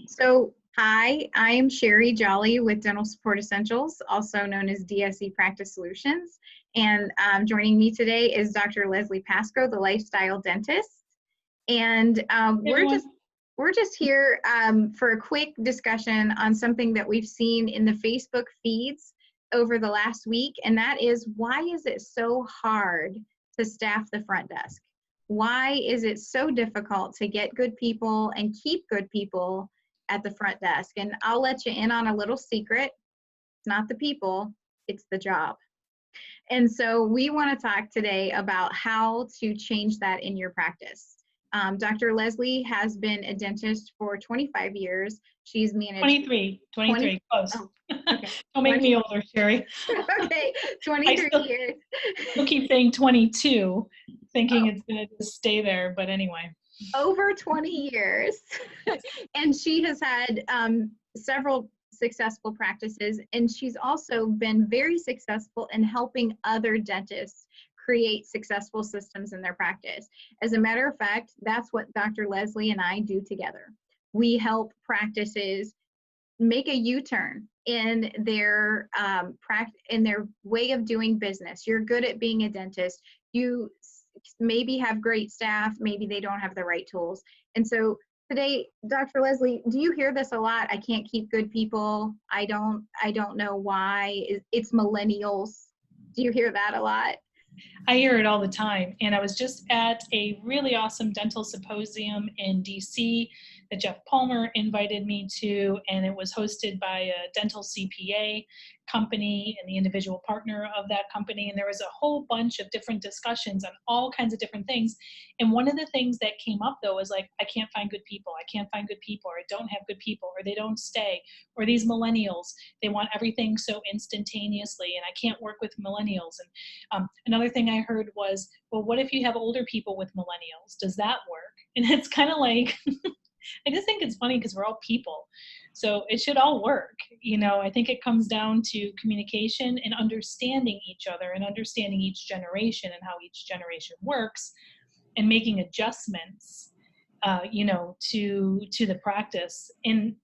So, hi, I am Sheri Jolly with Dental Support Essentials, also known as DSE Practice Solutions. And joining me today is Dr. Leslie Pasco, the lifestyle dentist. And we're just here for a quick discussion on something that we've seen in the Facebook feeds over the last week, and that is, why is it so hard to staff the front desk? Why is it so difficult to get good people and keep good people at the front desk? And I'll let you in on a little secret. It's not the people, it's the job. And so we want to talk today about how to change that in your practice. Dr. Leslie has been a dentist for 25 years. She's managed 23, close. Oh, okay. Don't make me older, Sheri. Okay, 23 years. You'll keep saying 22, thinking it's going to just stay there, but anyway. Over 20 years. And she has had several successful practices, and she's also been very successful in helping other dentists create successful systems in their practice. As a matter of fact, that's what Dr. Leslie and I do together. We help practices make a U-turn in their way of doing business. You're good at being a dentist. You maybe have great staff, maybe they don't have the right tools. And so today, Dr. Leslie, do you hear this a lot? I can't keep good people. I don't know why. It's millennials. Do you hear that a lot? I hear it all the time. And I was just at a really awesome dental symposium in DC that Jeff Palmer invited me to, and it was hosted by a dental CPA company and the individual partner of that company. And there was a whole bunch of different discussions on all kinds of different things. And one of the things that came up though was like, I can't find good people. I can't find good people, or I don't have good people, or they don't stay, or these millennials, they want everything so instantaneously, and I can't work with millennials. And another thing I heard was, well, what if you have older people with millennials? Does that work? And it's kind of like, I just think it's funny because we're all people. So it should all work. You know, I think it comes down to communication and understanding each other and understanding each generation and how each generation works, and making adjustments, to the practice. And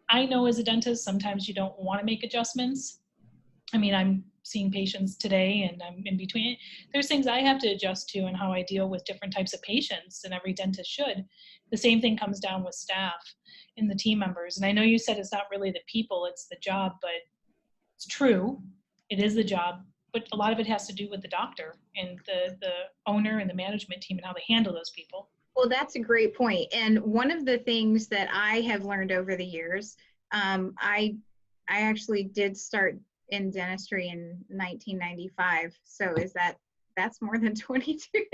I know as a dentist, sometimes you don't want to make adjustments. I mean, I'm seeing patients today and I'm in between. There's things I have to adjust to and how I deal with different types of patients, and every dentist should. The same thing comes down with staff and the team members. And I know you said it's not really the people, it's the job, but it's true. It is the job, but a lot of it has to do with the doctor and the owner and the management team and how they handle those people. Well, that's a great point. And one of the things that I have learned over the years, I actually did start in dentistry in 1995. So that's more than 22 years.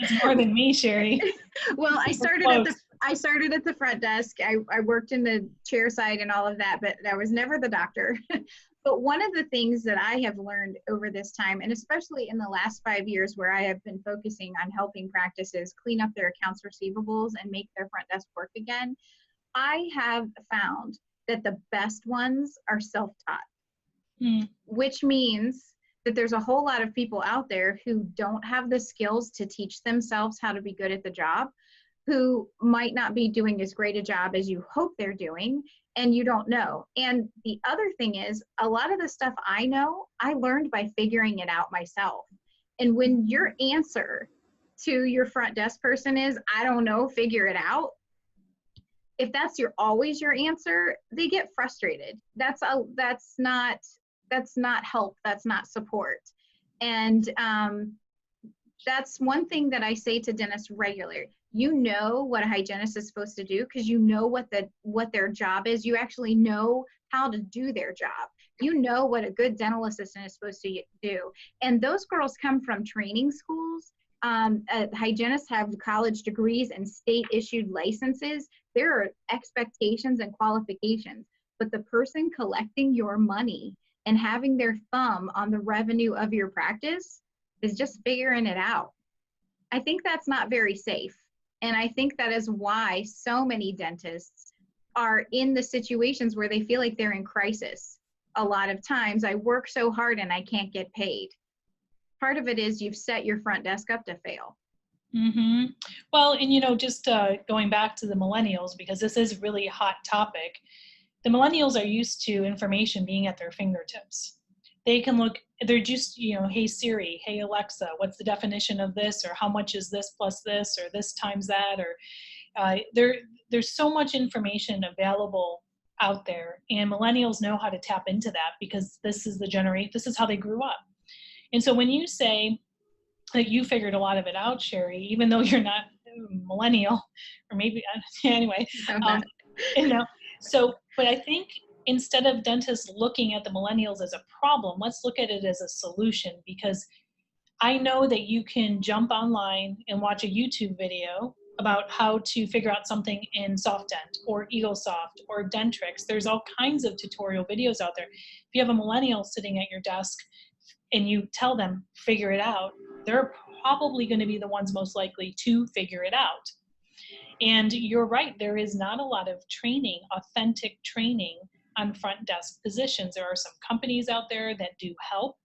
That's more than me, Sheri. Well, I started at the front desk. I worked in the chair side and all of that, but I was never the doctor. But one of the things that I have learned over this time, and especially in the last 5 years where I have been focusing on helping practices clean up their accounts receivables and make their front desk work again, I have found that the best ones are self-taught. Which means that there's a whole lot of people out there who don't have the skills to teach themselves how to be good at the job, who might not be doing as great a job as you hope they're doing, and you don't know. And the other thing is, a lot of the stuff I know, I learned by figuring it out myself. And when your answer to your front desk person is, I don't know, figure it out, if that's always your answer, they get frustrated. That's not help, that's not support. And that's one thing that I say to dentists regularly. You know what a hygienist is supposed to do because you know what their job is. You actually know how to do their job. You know what a good dental assistant is supposed to do. And those girls come from training schools. Hygienists have college degrees and state-issued licenses. There are expectations and qualifications. But the person collecting your money and having their thumb on the revenue of your practice is just figuring it out. I think that's not very safe. And I think that is why so many dentists are in the situations where they feel like they're in crisis. A lot of times, I work so hard and I can't get paid. Part of it is you've set your front desk up to fail. Mm-hmm. Well, and just going back to the millennials, because this is really a hot topic, the millennials are used to information being at their fingertips. They can look, they're just, hey Siri, hey Alexa, what's the definition of this, or how much is this plus this, or this times that, or there's so much information available out there, and millennials know how to tap into that because this is how they grew up. And so when you say that you figured a lot of it out, Sheri, even though you're not millennial, or maybe anyway, um, you know. So, but I think instead of dentists looking at the millennials as a problem, let's look at it as a solution, because I know that you can jump online and watch a YouTube video about how to figure out something in SoftDent or EagleSoft or Dentrix. There's all kinds of tutorial videos out there. If you have a millennial sitting at your desk and you tell them, figure it out, they're probably going to be the ones most likely to figure it out. And you're right, there is not a lot of training, authentic training on front desk positions. There are some companies out there that do help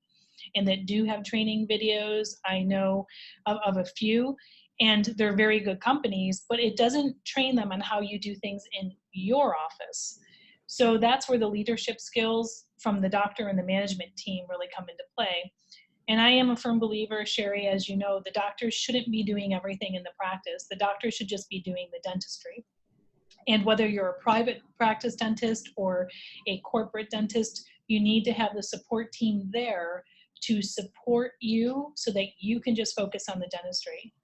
and that do have training videos. I know of a few, and they're very good companies, but it doesn't train them on how you do things in your office. So that's where the leadership skills from the doctor and the management team really come into play. And I am a firm believer, Sheri, as you know, the doctors shouldn't be doing everything in the practice. The doctor should just be doing the dentistry. And whether you're a private practice dentist or a corporate dentist, you need to have the support team there to support you so that you can just focus on the dentistry.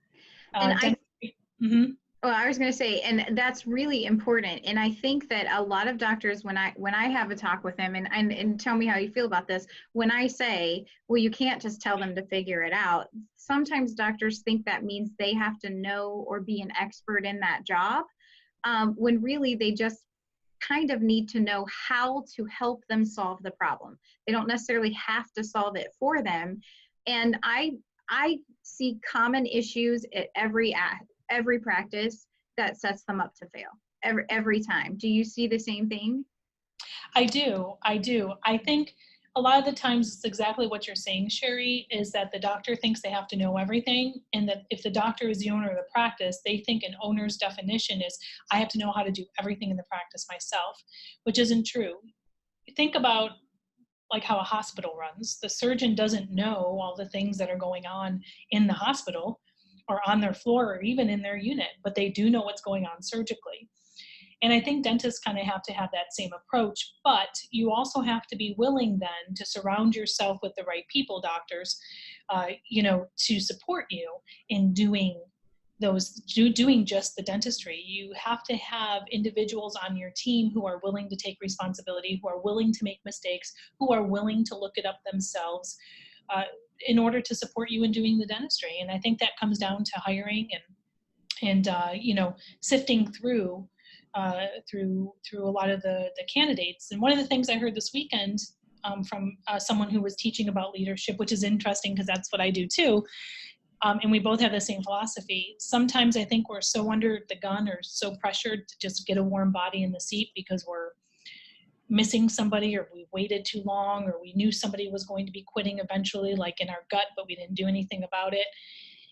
Well, I was going to say, and that's really important. And I think that a lot of doctors, when I have a talk with them, and tell me how you feel about this, when I say, well, you can't just tell them to figure it out, sometimes doctors think that means they have to know or be an expert in that job, when really they just kind of need to know how to help them solve the problem. They don't necessarily have to solve it for them. And I see common issues at every practice that sets them up to fail every time. Do you see the same thing? I do. I think a lot of the times it's exactly what you're saying, Sheri, is that the doctor thinks they have to know everything, and that if the doctor is the owner of the practice, they think an owner's definition is, I have to know how to do everything in the practice myself, which isn't true. Think about like how a hospital runs. The surgeon doesn't know all the things that are going on in the hospital or on their floor or even in their unit, but they do know what's going on surgically. And I think dentists kind of have to have that same approach, but you also have to be willing then to surround yourself with the right people, doctors, to support you in doing just the dentistry. You have to have individuals on your team who are willing to take responsibility, who are willing to make mistakes, who are willing to look it up themselves, in order to support you in doing the dentistry. And I think that comes down to hiring and sifting through a lot of the candidates. And one of the things I heard this weekend from someone who was teaching about leadership, which is interesting because that's what I do too, and we both have the same philosophy. Sometimes I think we're so under the gun or so pressured to just get a warm body in the seat because we're missing somebody, or we waited too long, or we knew somebody was going to be quitting eventually, like in our gut, but we didn't do anything about it.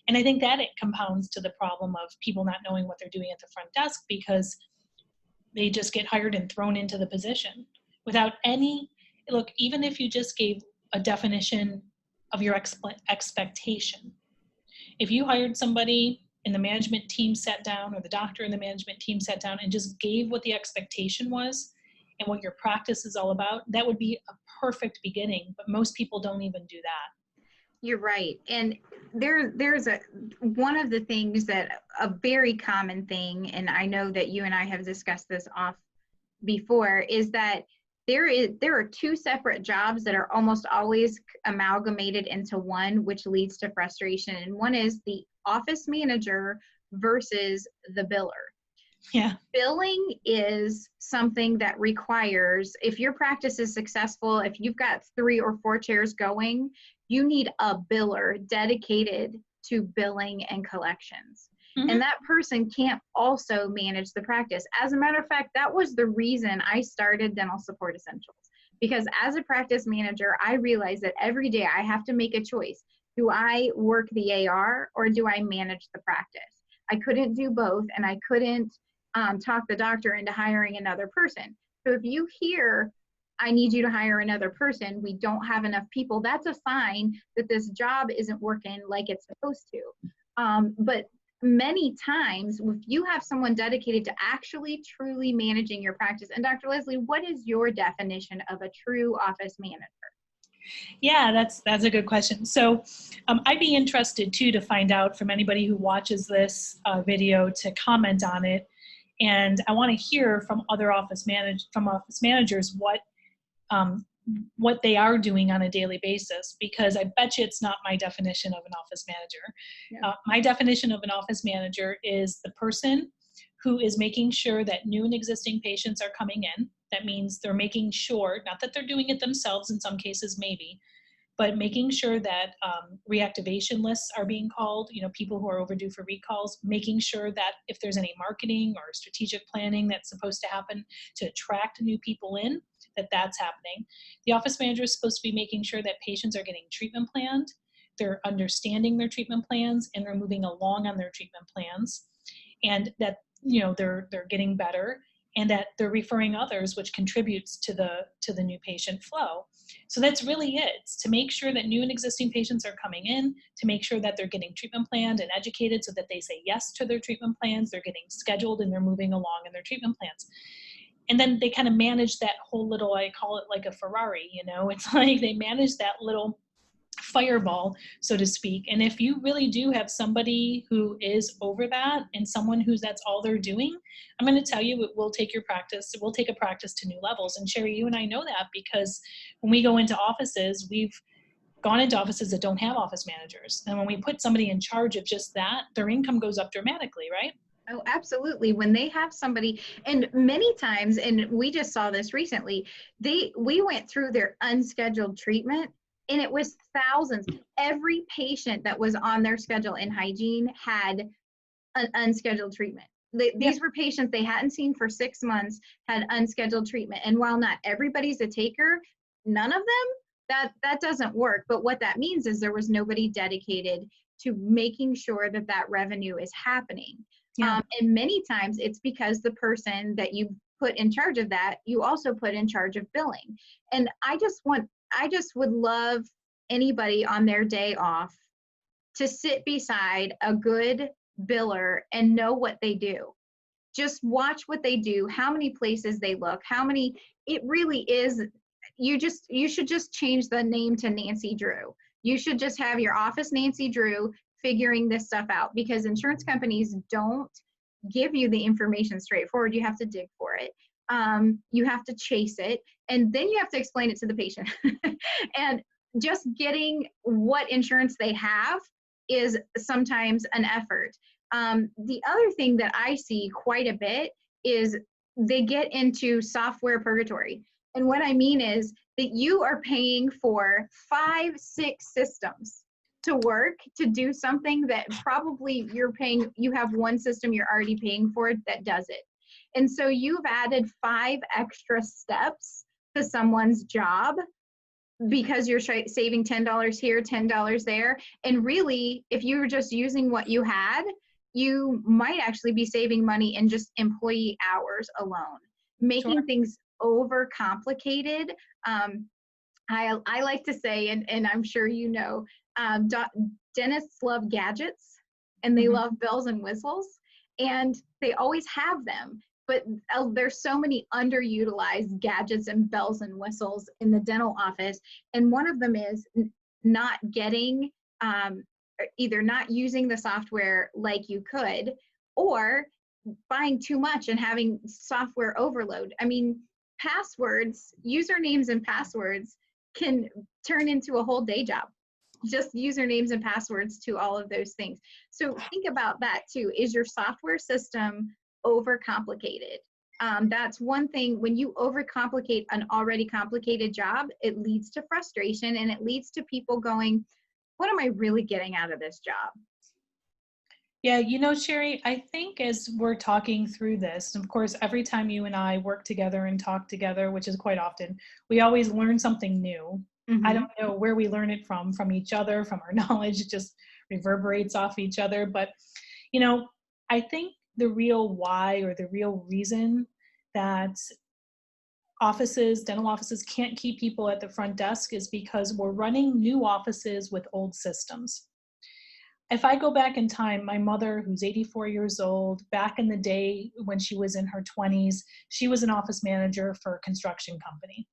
And I think that it compounds to the problem of people not knowing what they're doing at the front desk, because they just get hired and thrown into the position without any, look, even if you just gave a definition of your expectation. If you hired somebody and the management team sat down, or the doctor and the management team sat down and just gave what the expectation was and what your practice is all about, that would be a perfect beginning, but most people don't even do that. You're right. And there's one of the things that a very common thing, and I know that you and I have discussed this off before, is that there are two separate jobs that are almost always amalgamated into one, which leads to frustration. And one is the office manager versus the biller. Yeah. Billing is something that requires, if your practice is successful, if you've got 3 or 4 chairs going, you need a biller dedicated to billing and collections. Mm-hmm. And that person can't also manage the practice. As a matter of fact, that was the reason I started Dental Support Essentials. Because as a practice manager, I realized that every day I have to make a choice. Do I work the AR or do I manage the practice? I couldn't do both, and I couldn't talk the doctor into hiring another person. So if you hear, I need you to hire another person, we don't have enough people, that's a sign that this job isn't working like it's supposed to. But many times, if you have someone dedicated to actually truly managing your practice, and Dr. Leslie, what is your definition of a true office manager? Yeah, that's a good question. So I'd be interested too to find out from anybody who watches this video to comment on it. And I want to hear from other office managers what they are doing on a daily basis, because I bet you it's not my definition of an office manager. Yeah. My definition of an office manager is the person who is making sure that new and existing patients are coming in. That means they're making sure, not that they're doing it themselves in some cases maybe, but making sure that reactivation lists are being called, people who are overdue for recalls, making sure that if there's any marketing or strategic planning that's supposed to happen to attract new people in, that's happening. The office manager is supposed to be making sure that patients are getting treatment planned, they're understanding their treatment plans, and they're moving along on their treatment plans, and that they're getting better, and that they're referring others, which contributes to the new patient flow. So that's really it. It's to make sure that new and existing patients are coming in, to make sure that they're getting treatment planned and educated so that they say yes to their treatment plans, they're getting scheduled, and they're moving along in their treatment plans. And then they kind of manage that whole little, I call it like a Ferrari, it's like they manage that little fireball, so to speak. And if you really do have somebody who is over that and someone who's that's all they're doing, I'm going to tell you, it will take a practice to new levels. And Sheri, you and I know that because when we go into offices, we've gone into offices that don't have office managers. And when we put somebody in charge of just that, their income goes up dramatically, right? Oh, absolutely. When they have somebody, and many times, and we just saw this recently, we went through their unscheduled treatment, and it was thousands. Every patient that was on their schedule in hygiene had an unscheduled treatment. These were patients they hadn't seen for 6 months, had unscheduled treatment. And while not everybody's a taker, none of them, that doesn't work. But what that means is there was nobody dedicated to making sure that that revenue is happening. Yeah. And many times it's because the person that you put in charge of that, you also put in charge of billing. And I just would love anybody on their day off to sit beside a good biller and know what they do. Just watch what they do, how many places they look, it really is, you should just change the name to Nancy Drew. You should just have your office Nancy Drew figuring this stuff out, because insurance companies don't give you the information straightforward. You have to dig for it. You have to chase it, and then you have to explain it to the patient. And just getting what insurance they have is sometimes an effort. The other thing that I see quite a bit is they get into software purgatory. And what I mean is that you are paying for 5, 6 systems to work, to do something that probably you have one system you're already paying for that does it. And so you've added 5 extra steps to someone's job because you're saving $10 here, $10 there. And really, if you were just using what you had, you might actually be saving money in just employee hours alone. Making things over complicated. I like to say, and I'm sure dentists love gadgets, and they love bells and whistles, and they always have them. But there's so many underutilized gadgets and bells and whistles in the dental office. And one of them is not getting, either not using the software like you could, or buying too much and having software overload. I mean, passwords, usernames and passwords can turn into a whole day job. Just usernames and passwords to all of those things. So think about that too. Is your software system overcomplicated? That's one thing. When you overcomplicate an already complicated job, it leads to frustration, and it leads to people going, what am I really getting out of this job? Yeah, Sheri, I think as we're talking through this, of course, every time you and I work together and talk together, which is quite often, we always learn something new. I Mm-hmm. don't know where we learn it from each other, from our knowledge. It just reverberates off each other. But, you know, I think the real why, or the real reason that dental offices can't keep people at the front desk, is because we're running new offices with old systems. If I go back in time, my mother, who's 84 years old, back in the day when she was in her 20s, she was an office manager for a construction company.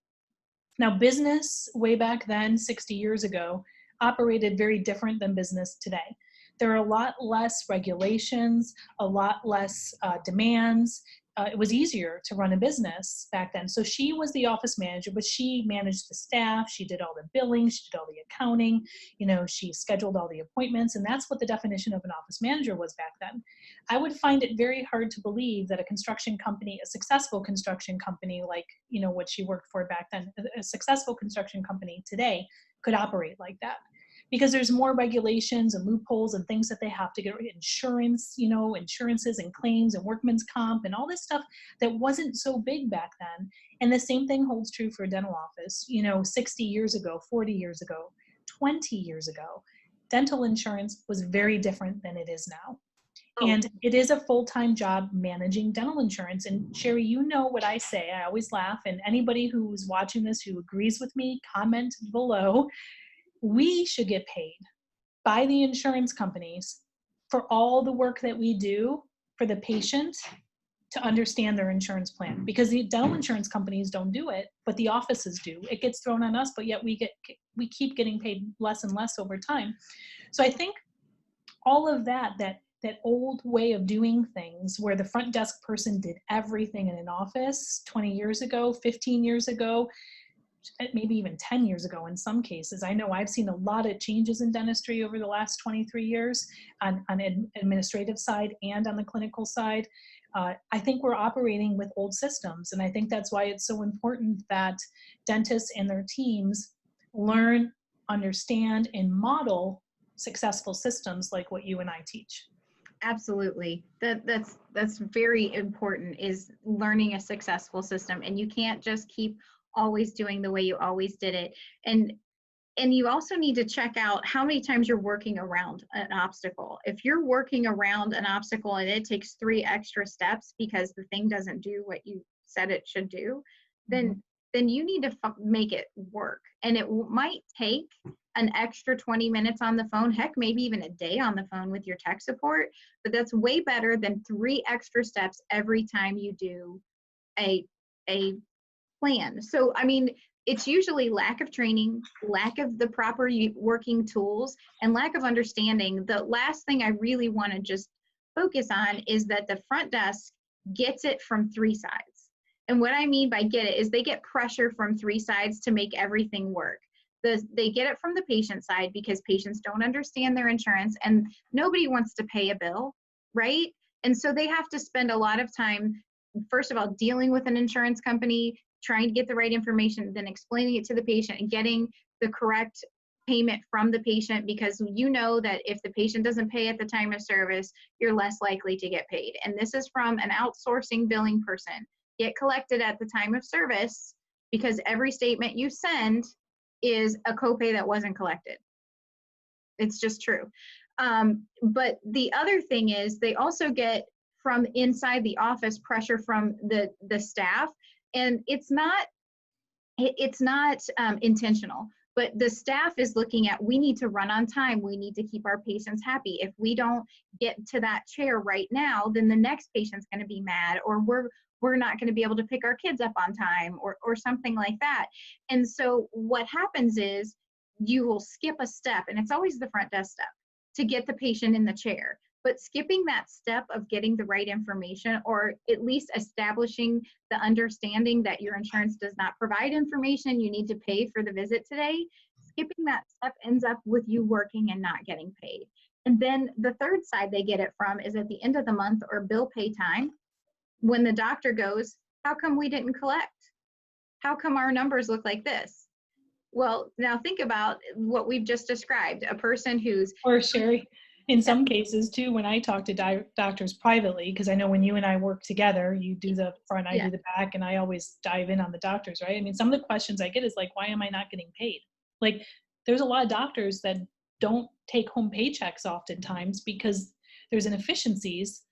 Now, business way back then, 60 years ago, operated very different than business today. There are a lot less regulations, a lot less demands. It was easier to run a business back then. So she was the office manager, but she managed the staff. She did all the billing. She did all the accounting. You know, she scheduled all the appointments. And that's what the definition of an office manager was back then. I would find it very hard to believe that a construction company, a successful construction company like, you know, what she worked for back then, a successful construction company today could operate like that. Because there's more regulations and loopholes and things that they have to get, insurance, you know, insurances and claims and workman's comp and all this stuff that wasn't so big back then. And the same thing holds true for a dental office. You know, 60 years ago, 40 years ago, 20 years ago, dental insurance was very different than it is now. Oh, And it is a full-time job managing dental insurance. And Sheri, you know what I say. I always laugh. And anybody who's watching this who agrees with me, comment below. We should get paid by the insurance companies for all the work that we do for the patient to understand their insurance plan, because the dental insurance companies don't do it, but the offices do. It gets thrown on us, but yet we keep getting paid less and less over time. So I think all of that old way of doing things, where the front desk person did everything in an office 20 years ago, 15 years ago, maybe even 10 years ago in some cases. I know I've seen a lot of changes in dentistry over the last 23 years on administrative side and on the clinical side. I think we're operating with old systems, and I think that's why it's so important that dentists and their teams learn, understand, and model successful systems like what you and I teach. absolutely. That's very important, is learning a successful system. And you can't just keep always doing the way you always did it. And you also need to check out how many times you're working around an obstacle. If you're working around an obstacle and it takes 3 extra steps because the thing doesn't do what you said it should do, then you need to make it work. And it might take an extra 20 minutes on the phone, heck, maybe even a day on the phone with your tech support, but that's way better than 3 extra steps every time you do a plan. So, I mean, it's usually lack of training, lack of the proper working tools, and lack of understanding. The last thing I really want to just focus on is that the front desk gets it from 3 sides. And what I mean by get it is they get pressure from 3 sides to make everything work. They get it from the patient side because patients don't understand their insurance and nobody wants to pay a bill, right? And so they have to spend a lot of time, first of all, dealing with an insurance company, trying to get the right information, then explaining it to the patient and getting the correct payment from the patient, because you know that if the patient doesn't pay at the time of service, you're less likely to get paid. And this is from an outsourcing billing person. Get collected at the time of service, because every statement you send is a copay that wasn't collected. It's just true. But the other thing is they also get from inside the office pressure from the staff, and it's not intentional, but the staff is looking at, we need to run on time, we need to keep our patients happy. If we don't get to that chair right now, then the next patient's going to be mad, or we're not going to be able to pick our kids up on time, or something like that. And so what happens is you will skip a step, and it's always the front desk step, to get the patient in the chair. But skipping that step of getting the right information, or at least establishing the understanding that your insurance does not provide information, you need to pay for the visit today, skipping that step ends up with you working and not getting paid. And then the third side they get it from is at the end of the month or bill pay time, when the doctor goes, how come we didn't collect? How come our numbers look like this? Well, now think about what we've just described, a person who's— Or Sheri, in some cases too, when I talk to doctors privately, because I know when you and I work together, you do the front, I do the back, and I always dive in on the doctors, right? I mean, some of the questions I get is like, why am I not getting paid? Like, there's a lot of doctors that don't take home paychecks oftentimes because there's inefficiencies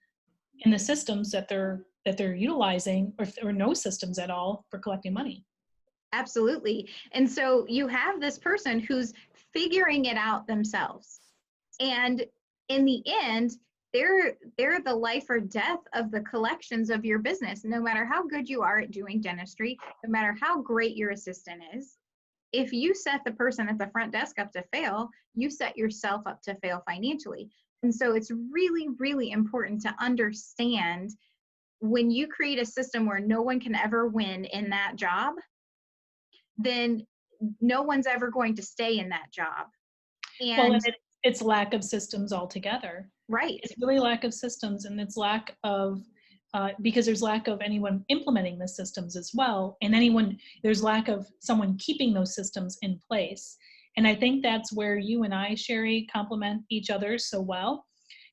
in the systems that they're utilizing, or no systems at all for collecting money. Absolutely. And so you have this person who's figuring it out themselves. And in the end, they're the life or death of the collections of your business. No matter how good you are at doing dentistry, no matter how great your assistant is, if you set the person at the front desk up to fail, you set yourself up to fail financially. And so it's really, really important to understand, when you create a system where no one can ever win in that job, then no one's ever going to stay in that job. Well, And it's lack of systems altogether. right. It's really lack of systems, and it's lack of, because there's lack of anyone implementing the systems as well, and there's lack of someone keeping those systems in place. And I think that's where you and I, Sheri, complement each other so well,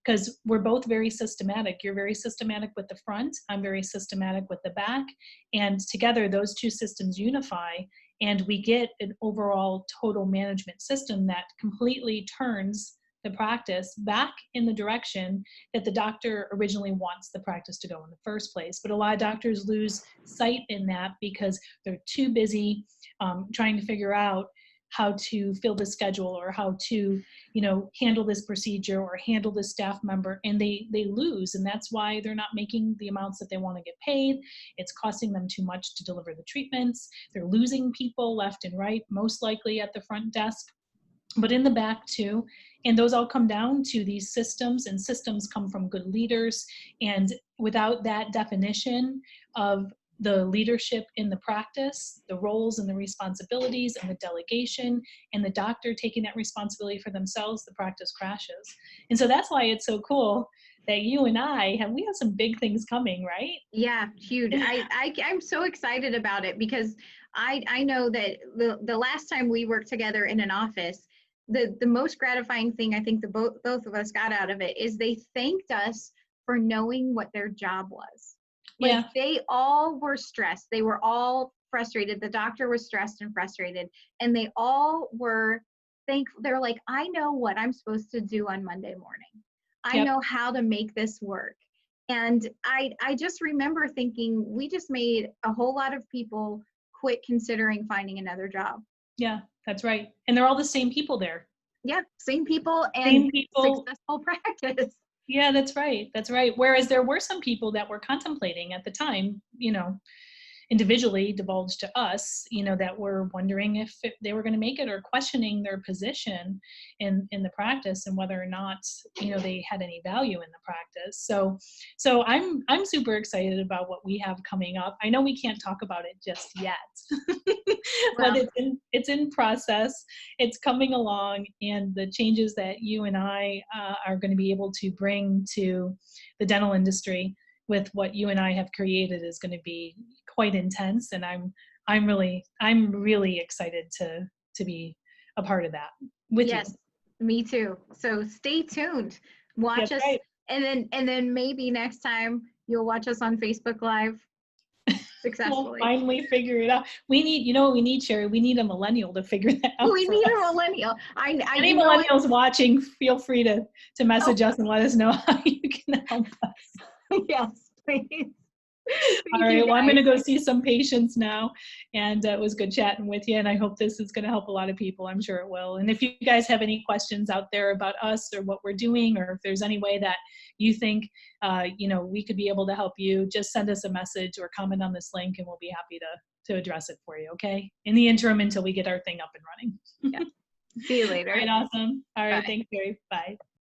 because we're both very systematic. You're very systematic with the front, I'm very systematic with the back, and together those two systems unify, and we get an overall total management system that completely turns the practice back in the direction that the doctor originally wants the practice to go in the first place. But a lot of doctors lose sight in that because they're too busy trying to figure out how to fill the schedule, or how to, handle this procedure or handle this staff member, and they lose. And that's why they're not making the amounts that they want to get paid. It's costing them too much to deliver the treatments. They're losing people left and right, most likely at the front desk, but in the back too. And those all come down to these systems, and systems come from good leaders. And without that definition of the leadership in the practice, the roles and the responsibilities and the delegation, and the doctor taking that responsibility for themselves, the practice crashes. And so that's why it's so cool that you and I have some big things coming, right? Yeah, huge. I'm so excited about it, because I know that the last time we worked together in an office, the most gratifying thing I think the both of us got out of it is they thanked us for knowing what their job was. Like, they all were stressed. They were all frustrated. The doctor was stressed and frustrated, and they all were thankful. They're like, I know what I'm supposed to do on Monday morning. I know how to make this work. And I just remember thinking, we just made a whole lot of people quit considering finding another job. Yeah, that's right. And they're all the same people there. Yeah, same people and successful practice. Yeah, that's right. That's right. Whereas there were some people that were contemplating at the time, individually divulged to us, that were wondering if they were going to make it, or questioning their position in the practice, and whether or not, they had any value in the practice. So I'm super excited about what we have coming up. I know we can't talk about it just yet, but it's in process. It's coming along, and the changes that you and I are going to be able to bring to the dental industry with what you and I have created is going to be quite intense, and I'm really excited to be a part of that with you. Yes, me too. So stay tuned. Watch us, right. and then maybe next time you'll watch us on Facebook Live successfully. We'll finally figure it out. We need, what we need, Sheri? We need a millennial to figure that out. We need a millennial. Any millennials watching, feel free to message us and let us know how you can help us. Yes, please. All right, well, I'm going to go see some patients now, and it was good chatting with you, and I hope this is going to help a lot of people. I'm sure it will. And if you guys have any questions out there about us or what we're doing, or if there's any way that you think, we could be able to help you, just send us a message or comment on this link, and we'll be happy to address it for you, okay? In the interim, until we get our thing up and running. Yeah. See you later. All right, awesome. All right, Bye. Thanks, Sheri. Bye.